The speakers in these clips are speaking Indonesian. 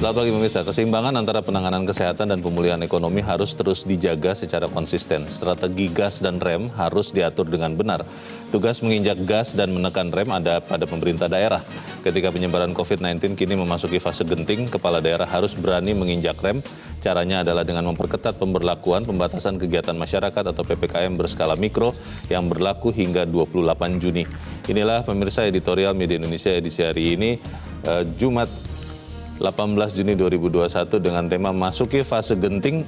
Selamat pagi pemirsa, keseimbangan antara penanganan kesehatan dan pemulihan ekonomi harus terus dijaga secara konsisten. Strategi gas dan rem harus diatur dengan benar. Tugas menginjak gas dan menekan rem ada pada pemerintah daerah. Ketika penyebaran COVID-19 kini memasuki fase genting, kepala daerah harus berani menginjak rem. Caranya adalah dengan memperketat pemberlakuan pembatasan kegiatan masyarakat atau PPKM berskala mikro yang berlaku hingga 28 Juni. Inilah pemirsa editorial Media Indonesia edisi hari ini, Jumat 18 Juni 2021 dengan tema Masuki Fase Genting,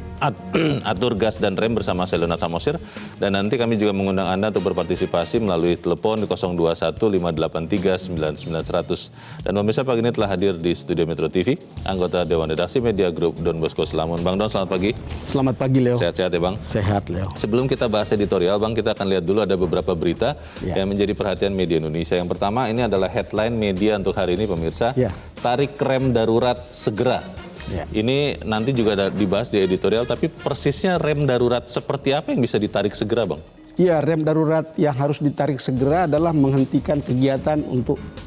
Atur Gas dan Rem bersama saya Leonard Samosir. Dan nanti kami juga mengundang Anda untuk berpartisipasi melalui telepon di 021 583 9900. Dan pemirsa pagi ini telah hadir di Studio Metro TV, anggota Dewan Redaksi Media Group Don Bosco Slamun. Bang Don, selamat pagi. Selamat pagi, Leo. Sehat-sehat ya Bang? Sehat, Leo. Sebelum kita bahas editorial, Bang, kita akan lihat dulu ada beberapa berita yang menjadi perhatian media Indonesia. Yang pertama, ini adalah headline media untuk hari ini, pemirsa. Tarik rem darurat segera. Ini nanti juga dibahas di editorial, tapi persisnya rem darurat seperti apa yang bisa ditarik segera, Bang? Iya, rem darurat yang harus ditarik segera adalah menghentikan kegiatan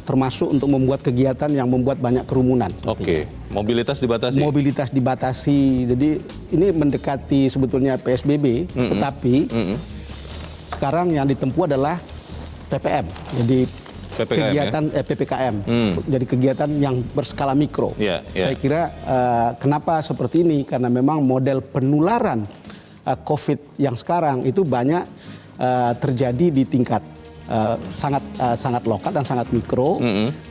termasuk untuk membuat kegiatan yang membuat banyak kerumunan. Oke, mobilitas dibatasi? Mobilitas dibatasi, jadi ini mendekati sebetulnya PSBB, tetapi sekarang yang ditempuh adalah PPM, jadi kegiatan PPKM, jadi kegiatan yang berskala mikro. Saya kira kenapa seperti ini, karena memang model penularan COVID yang sekarang itu banyak terjadi di tingkat sangat lokal dan sangat mikro.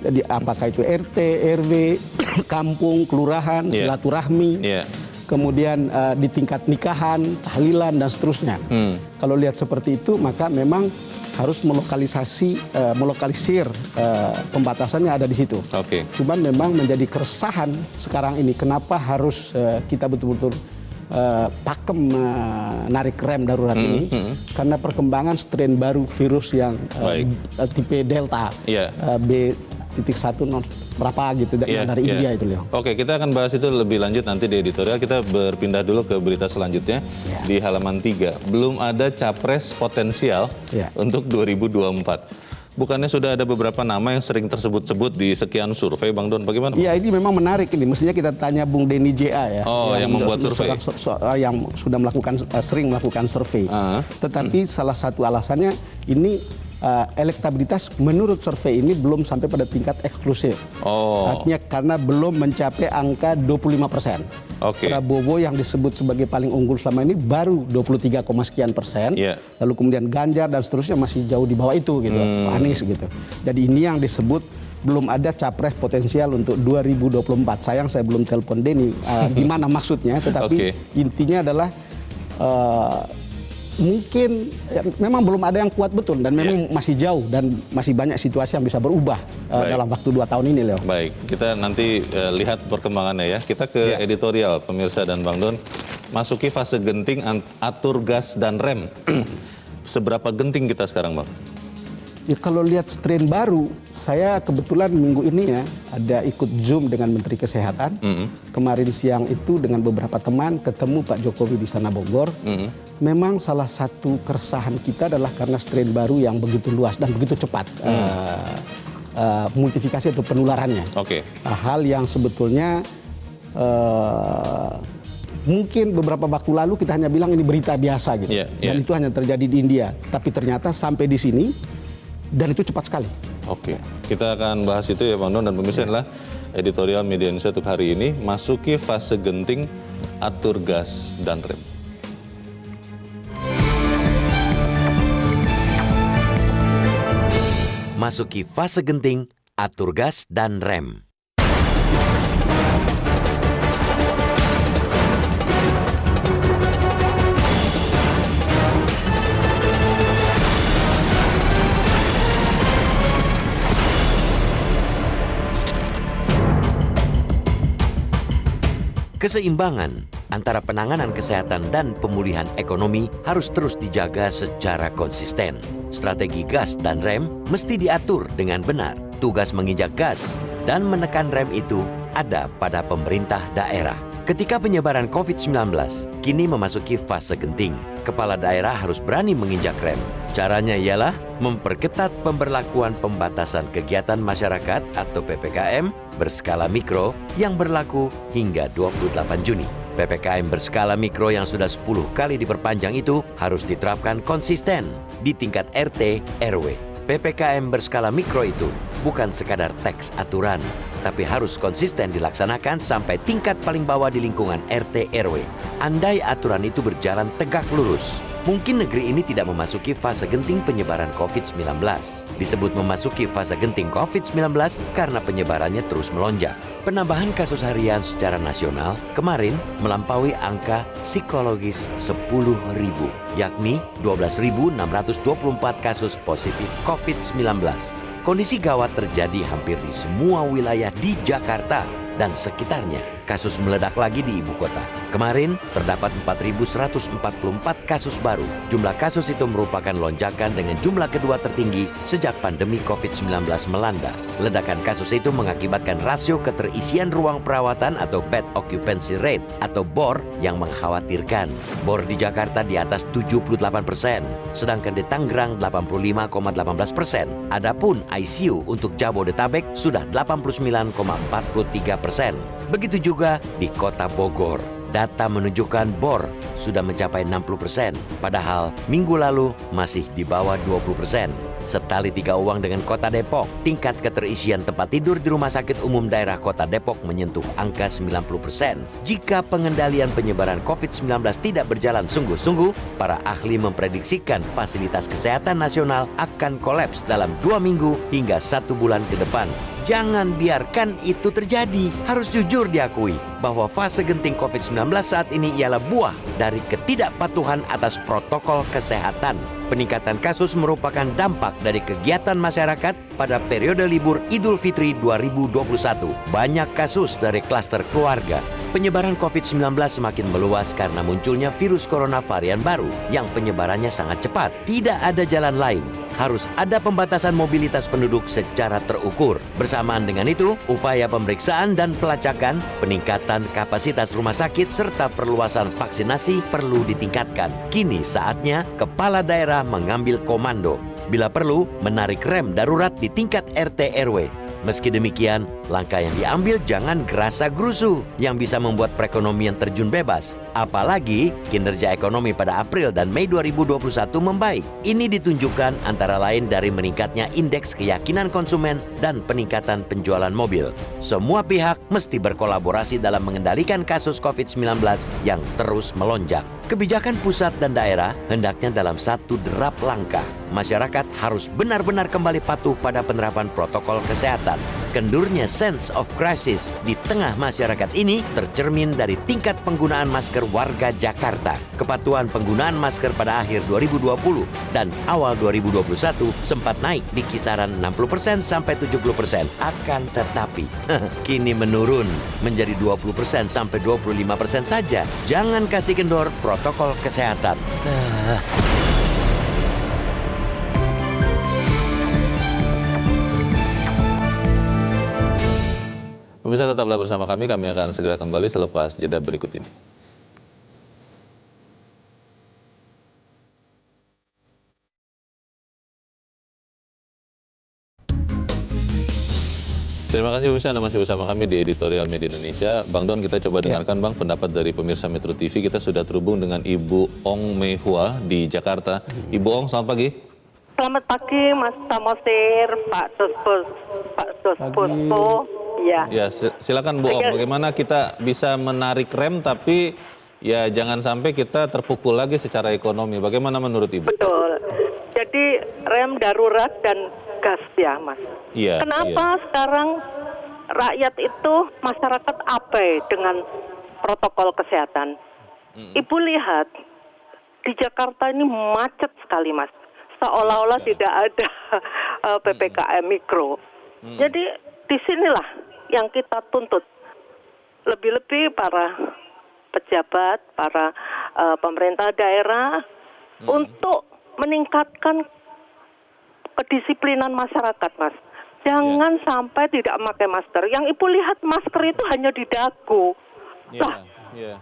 Jadi apakah itu RT, RW, kampung, kelurahan, silaturahmi, kemudian di tingkat nikahan, tahlilan dan seterusnya. Kalau lihat seperti itu, maka memang harus melokalisir pembatasannya ada di situ. Cuman memang menjadi keresahan sekarang ini, kenapa harus kita betul-betul pakem menarik rem darurat ini, karena perkembangan strain baru virus yang tipe Delta, B.1 berapa gitu dari India itu, Leo. Oke, kita akan bahas itu lebih lanjut nanti di editorial. Kita berpindah dulu ke berita selanjutnya di halaman 3. Belum ada capres potensial untuk 2024. Bukannya sudah ada beberapa nama yang sering tersebut-sebut di sekian survei, Bang Don? Bagaimana? Iya, ini memang menarik ini. Mestinya kita tanya Bung Denny J.A. ya. Yang membuat survei. Yang sudah sering melakukan survei. Tetapi salah satu alasannya ini elektabilitas menurut survei ini belum sampai pada tingkat eksklusif. Artinya karena belum mencapai angka 25%. Prabowo yang disebut sebagai paling unggul selama ini baru 23, sekian persen. Lalu kemudian Ganjar dan seterusnya masih jauh di bawah itu gitu. Anies gitu. Jadi ini yang disebut belum ada capres potensial untuk 2024. Sayang saya belum telepon Denny gimana maksudnya, tetapi intinya adalah mungkin memang belum ada yang kuat betul dan memang masih jauh dan masih banyak situasi yang bisa berubah dalam waktu 2 tahun ini, Leo. Baik, kita nanti lihat perkembangannya ya. Kita ke editorial, pemirsa dan Bang Don. Masuki fase genting, atur gas dan rem. Seberapa genting kita sekarang, Bang? Ya, kalau lihat strain baru, saya kebetulan minggu ini ya ada ikut Zoom dengan Menteri Kesehatan. Kemarin siang itu dengan beberapa teman ketemu Pak Jokowi di Istana Bogor. Memang salah satu keresahan kita adalah karena strain baru yang begitu luas dan begitu cepat multifikasi atau penularannya. Hal yang sebetulnya mungkin beberapa waktu lalu kita hanya bilang ini berita biasa gitu. Dan itu hanya terjadi di India. Tapi ternyata sampai di sini dan itu cepat sekali. Kita akan bahas itu ya Bang Don, dan pemirsa adalah editorial Media Indonesia untuk hari ini. Masuki fase genting, atur gas dan rem. Masuki fase genting, atur gas dan rem. Keseimbangan antara penanganan kesehatan dan pemulihan ekonomi harus terus dijaga secara konsisten. Strategi gas dan rem mesti diatur dengan benar. Tugas menginjak gas dan menekan rem itu ada pada pemerintah daerah. Ketika penyebaran COVID-19 kini memasuki fase genting, kepala daerah harus berani menginjak rem. Caranya ialah memperketat pemberlakuan pembatasan kegiatan masyarakat atau PPKM berskala mikro yang berlaku hingga 28 Juni. PPKM berskala mikro yang sudah 10 kali diperpanjang itu harus diterapkan konsisten di tingkat RT RW. PPKM berskala mikro itu bukan sekadar teks aturan, tapi harus konsisten dilaksanakan sampai tingkat paling bawah di lingkungan RT RW. Andai aturan itu berjalan tegak lurus, mungkin negeri ini tidak memasuki fase genting penyebaran COVID-19. Disebut memasuki fase genting COVID-19 karena penyebarannya terus melonjak. Penambahan kasus harian secara nasional kemarin melampaui angka psikologis 10.000, yakni 12.624 kasus positif COVID-19. Kondisi gawat terjadi hampir di semua wilayah di Jakarta dan sekitarnya. Kasus meledak lagi di ibu kota. Kemarin terdapat 4.144 kasus baru. Jumlah kasus itu merupakan lonjakan dengan jumlah kedua tertinggi sejak pandemi COVID-19 melanda. Ledakan kasus itu mengakibatkan rasio keterisian ruang perawatan atau bed occupancy rate atau BOR yang mengkhawatirkan. BOR di Jakarta di atas 78%, sedangkan di Tangerang 85,18%. Adapun ICU untuk Jabodetabek sudah 89,43%. Begitu juga di Kota Bogor. Data menunjukkan BOR sudah mencapai 60%, padahal minggu lalu masih di bawah 20%. Setali tiga uang dengan Kota Depok, tingkat keterisian tempat tidur di Rumah Sakit Umum Daerah Kota Depok menyentuh angka 90%. Jika pengendalian penyebaran COVID-19 tidak berjalan sungguh-sungguh, para ahli memprediksikan fasilitas kesehatan nasional akan kolaps dalam 2 minggu hingga 1 bulan ke depan. Jangan biarkan itu terjadi. Harus jujur diakui bahwa fase genting COVID-19 saat ini ialah buah dari ketidakpatuhan atas protokol kesehatan. Peningkatan kasus merupakan dampak dari kegiatan masyarakat pada periode libur Idul Fitri 2021. Banyak kasus dari klaster keluarga. Penyebaran COVID-19 semakin meluas karena munculnya virus corona varian baru yang penyebarannya sangat cepat. Tidak ada jalan lain. Harus ada pembatasan mobilitas penduduk secara terukur. Bersamaan dengan itu, upaya pemeriksaan dan pelacakan, peningkatan kapasitas rumah sakit, serta perluasan vaksinasi perlu ditingkatkan. Kini saatnya kepala daerah mengambil komando. Bila perlu, menarik rem darurat di tingkat RT RW. Meski demikian, langkah yang diambil jangan gerasa-gerusu yang bisa membuat perekonomian terjun bebas. Apalagi kinerja ekonomi pada April dan Mei 2021 membaik. Ini ditunjukkan antara lain dari meningkatnya indeks keyakinan konsumen dan peningkatan penjualan mobil. Semua pihak mesti berkolaborasi dalam mengendalikan kasus COVID-19 yang terus melonjak. Kebijakan pusat dan daerah hendaknya dalam satu derap langkah. Masyarakat harus benar-benar kembali patuh pada penerapan protokol kesehatan. Kendurnya sense of crisis di tengah masyarakat ini tercermin dari tingkat penggunaan masker warga Jakarta. Kepatuhan penggunaan masker pada akhir 2020 dan awal 2021 sempat naik di kisaran 60% sampai 70%. Akan tetapi, kini menurun menjadi 20% sampai 25% saja. Jangan kasih kendor protokol kesehatan. Pemirsa tetaplah bersama kami akan segera kembali selepas jeda berikut ini. Terima kasih pemirsa, Anda masih bersama kami di Editorial Media Indonesia. Bang Don, kita coba dengarkan Bang pendapat dari pemirsa Metro TV. Kita sudah terhubung dengan Ibu Ong Mei Hua di Jakarta. Ibu Ong, selamat pagi. Selamat pagi Mas Samosir, Pak Dospuspo. Ya, silakan Bu Ong, bagaimana kita bisa menarik rem tapi ya jangan sampai kita terpukul lagi secara ekonomi. Bagaimana menurut Ibu? Betul. Jadi rem darurat dan gas ya Mas. Iya. Kenapa sekarang rakyat itu masyarakat abai dengan protokol kesehatan? Ibu lihat di Jakarta ini macet sekali Mas. Seolah-olah tidak ada PPKM mikro. Jadi disinilah yang kita tuntut. Lebih-lebih para pejabat, para pemerintah daerah untuk meningkatkan kedisiplinan masyarakat, Mas. Jangan sampai tidak memakai masker. Yang Ibu lihat masker itu hanya di dagu. Lah,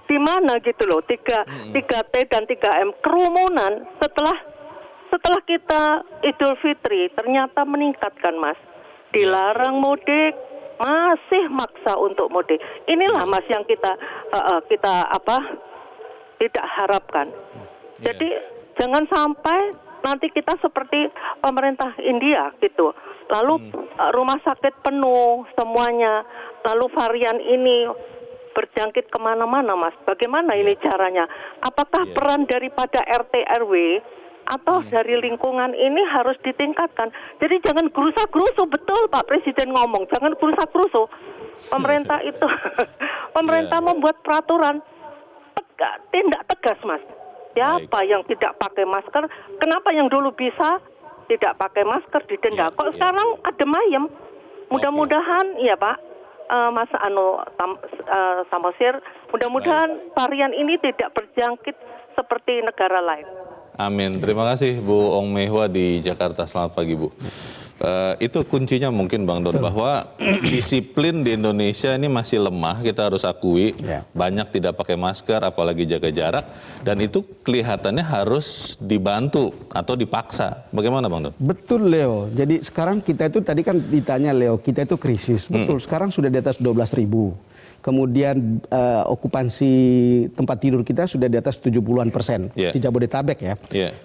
Di mana gitu loh 3T dan 3M kerumunan setelah kita Idul Fitri ternyata meningkatkan Mas. Dilarang mudik, masih maksa untuk mudik. Inilah Mas yang kita tidak harapkan. Jadi jangan sampai nanti kita seperti pemerintah India gitu. Lalu rumah sakit penuh semuanya. Lalu varian ini berjangkit kemana-mana Mas. Bagaimana ini caranya? Apakah peran daripada RT RW atau dari lingkungan ini harus ditingkatkan? Jadi jangan gerusa-gerusu, betul Pak Presiden ngomong, jangan gerusa-gerusu. Pemerintah itu, pemerintah membuat peraturan, tindak tegas Mas. Siapa yang tidak pakai masker? Kenapa yang dulu bisa tidak pakai masker didenda? Kok sekarang adem ayem? Mudah-mudahan ya Pak. Mas Samosir, mudah-mudahan varian ini tidak berjangkit seperti negara lain. Amin. Terima kasih Bu Ong Mehwa di Jakarta. Selamat pagi Bu. Itu kuncinya mungkin Bang Don, bahwa disiplin di Indonesia ini masih lemah, kita harus akui. Banyak tidak pakai masker, apalagi jaga jarak, dan itu kelihatannya harus dibantu atau dipaksa. Bagaimana Bang Don? Betul Leo, jadi sekarang kita itu tadi kan ditanya Leo, kita itu krisis. Betul, sekarang sudah di atas 12.000. Kemudian okupansi tempat tidur kita sudah di atas 70-an% di Jabodetabek ya.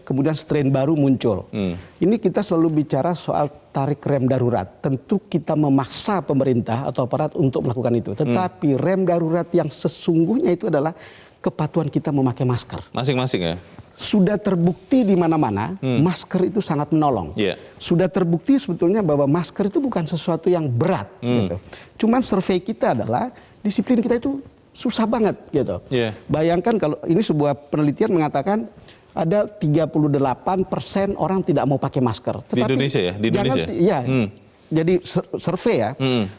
Kemudian strain baru muncul. Ini kita selalu bicara soal tarik rem darurat. Tentu kita memaksa pemerintah atau aparat untuk melakukan itu. Tetapi rem darurat yang sesungguhnya itu adalah kepatuhan kita memakai masker. Masing-masing ya? Sudah terbukti di mana-mana masker itu sangat menolong. Sudah terbukti sebetulnya bahwa masker itu bukan sesuatu yang berat. Gitu. Cuman survei kita adalah disiplin kita itu susah banget gitu. Bayangkan kalau ini sebuah penelitian mengatakan ada 38% orang tidak mau pakai masker. Tetapi di Indonesia ya? Di Indonesia? Jadi survei ya.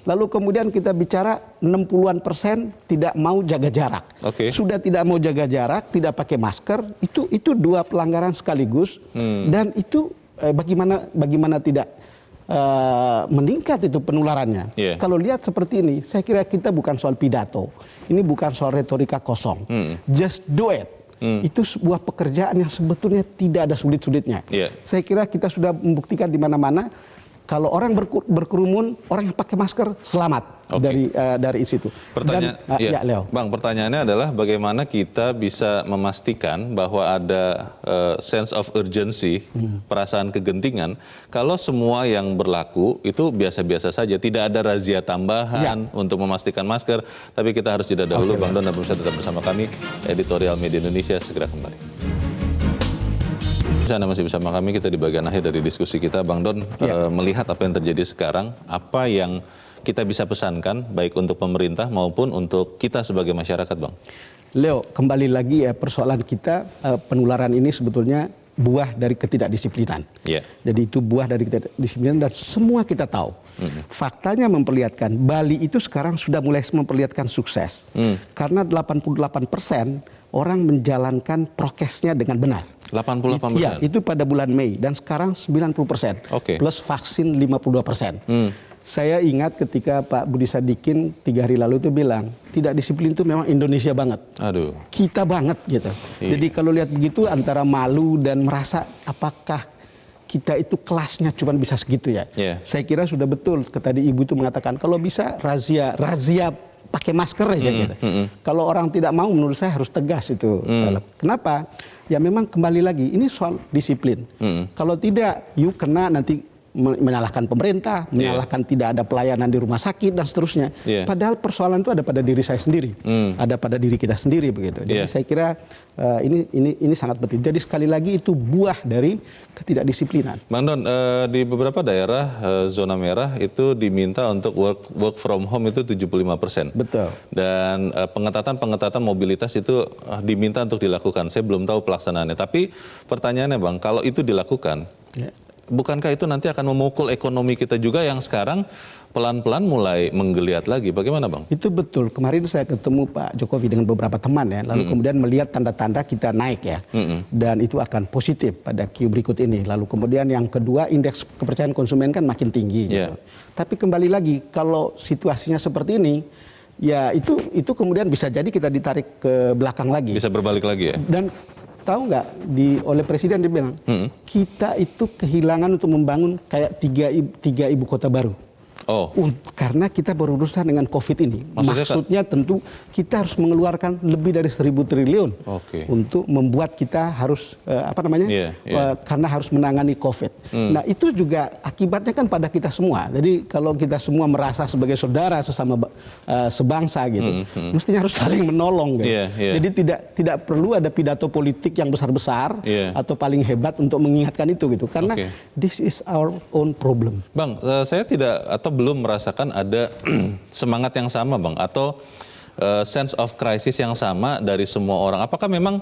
Lalu kemudian kita bicara 60-an% tidak mau jaga jarak. Sudah tidak mau jaga jarak, tidak pakai masker, itu dua pelanggaran sekaligus. Dan itu bagaimana tidak meningkat itu penularannya. Kalau lihat seperti ini, saya kira kita bukan soal pidato. Ini bukan soal retorika kosong. Just do it. Itu sebuah pekerjaan yang sebetulnya tidak ada sulit-sulitnya. Saya kira kita sudah membuktikan di mana-mana. Kalau orang berkerumun, orang yang pakai masker selamat dari situ. Leo. Bang, pertanyaannya adalah bagaimana kita bisa memastikan bahwa ada sense of urgency, perasaan kegentingan, kalau semua yang berlaku itu biasa-biasa saja, tidak ada razia tambahan untuk memastikan masker. Tapi kita harus jeda dahulu. Bang Don dan pemirsa tetap bersama kami. Editorial Media Indonesia segera kembali. Anda masih bersama kami, kita di bagian akhir dari diskusi kita. Bang Don, melihat apa yang terjadi sekarang, apa yang kita bisa pesankan baik untuk pemerintah maupun untuk kita sebagai masyarakat, Bang? Leo, kembali lagi ya, persoalan kita penularan ini sebetulnya buah dari ketidakdisiplinan. Jadi itu buah dari ketidakdisiplinan dan semua kita tahu. Faktanya memperlihatkan Bali itu sekarang sudah mulai memperlihatkan sukses. Karena 88% orang menjalankan prokesnya dengan benar. 88%? Iya, itu pada bulan Mei dan sekarang 90%. Plus vaksin 52%. Saya ingat ketika Pak Budi Sadikin 3 hari lalu itu bilang, tidak disiplin itu memang Indonesia banget. Kita banget gitu. Jadi kalau lihat begitu antara malu dan merasa apakah kita itu kelasnya cuma bisa segitu ya. Saya kira sudah betul, tadi Ibu itu mengatakan kalau bisa razia pakai masker aja gitu. Kalau orang tidak mau menurut saya harus tegas itu. Kenapa? Ya memang kembali lagi ini soal disiplin. Kalau tidak, you kena nanti menyalahkan pemerintah, menyalahkan tidak ada pelayanan di rumah sakit dan seterusnya. Padahal persoalan itu ada pada diri saya sendiri, ada pada diri kita sendiri begitu. Jadi saya kira ini sangat penting. Jadi sekali lagi itu buah dari ketidakdisiplinan. Bang Don, di beberapa daerah zona merah itu diminta untuk work from home itu 75%. Betul. Dan pengetatan mobilitas itu diminta untuk dilakukan. Saya belum tahu pelaksanaannya. Tapi pertanyaannya Bang, kalau itu dilakukan, bukankah itu nanti akan memukul ekonomi kita juga yang sekarang pelan-pelan mulai menggeliat lagi? Bagaimana Bang? Itu betul. Kemarin saya ketemu Pak Jokowi dengan beberapa teman ya. Lalu kemudian melihat tanda-tanda kita naik ya. Dan itu akan positif pada Q berikut ini. Lalu kemudian yang kedua, indeks kepercayaan konsumen kan makin tinggi. Gitu. Tapi kembali lagi, kalau situasinya seperti ini, ya itu kemudian bisa jadi kita ditarik ke belakang lagi. Bisa berbalik lagi ya? Dan tahu nggak, oleh Presiden dia bilang, kita itu kehilangan untuk membangun kayak tiga ibu kota baru. Oh. Karena kita berurusan dengan COVID ini. Maksudnya tentu kita harus mengeluarkan lebih dari 1.000 triliun untuk membuat kita harus karena harus menangani COVID. Nah itu juga akibatnya kan pada kita semua. Jadi kalau kita semua merasa sebagai saudara sesama sebangsa gitu, mestinya harus saling menolong. Gitu. Jadi tidak perlu ada pidato politik yang besar-besar atau paling hebat untuk mengingatkan itu gitu. Karena this is our own problem. Bang, saya tidak atau belum merasakan ada semangat yang sama, Bang, atau sense of crisis yang sama dari semua orang. Apakah memang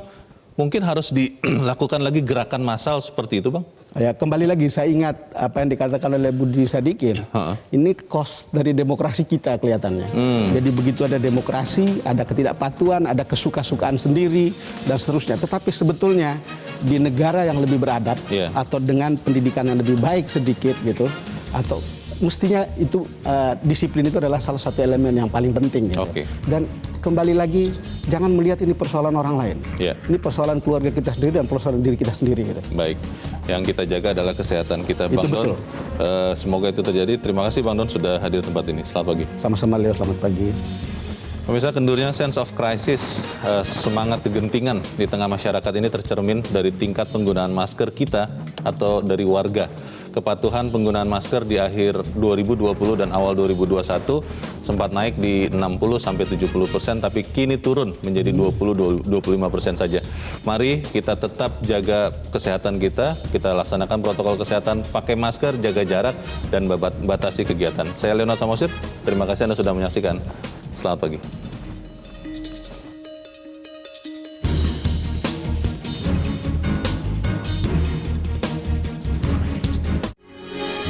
mungkin harus dilakukan lagi gerakan massal seperti itu, Bang? Ya, kembali lagi saya ingat apa yang dikatakan oleh Budi Sadikin. Ini cost dari demokrasi kita kelihatannya. Jadi begitu ada demokrasi, ada ketidakpatuhan, ada kesuka-sukaan sendiri dan seterusnya. Tetapi sebetulnya di negara yang lebih beradab atau dengan pendidikan yang lebih baik sedikit gitu, atau mestinya itu disiplin itu adalah salah satu elemen yang paling penting gitu. Dan kembali lagi jangan melihat ini persoalan orang lain. Ini persoalan keluarga kita sendiri dan persoalan diri kita sendiri gitu. Baik. Yang kita jaga adalah kesehatan kita, Bang Don. Semoga itu terjadi. Terima kasih Bang Don sudah hadir di tempat ini. Selamat pagi. Sama-sama Leo, selamat pagi. Pemirsa, kendurnya sense of crisis, semangat kegentingan di tengah masyarakat ini tercermin dari tingkat penggunaan masker kita atau dari warga. Kepatuhan penggunaan masker di akhir 2020 dan awal 2021 sempat naik di 60-70%, tapi kini turun menjadi 20-25% saja. Mari kita tetap jaga kesehatan kita laksanakan protokol kesehatan, pakai masker, jaga jarak, dan batasi kegiatan. Saya Leonard Samosir, terima kasih Anda sudah menyaksikan. Selamat pagi.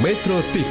Metro TV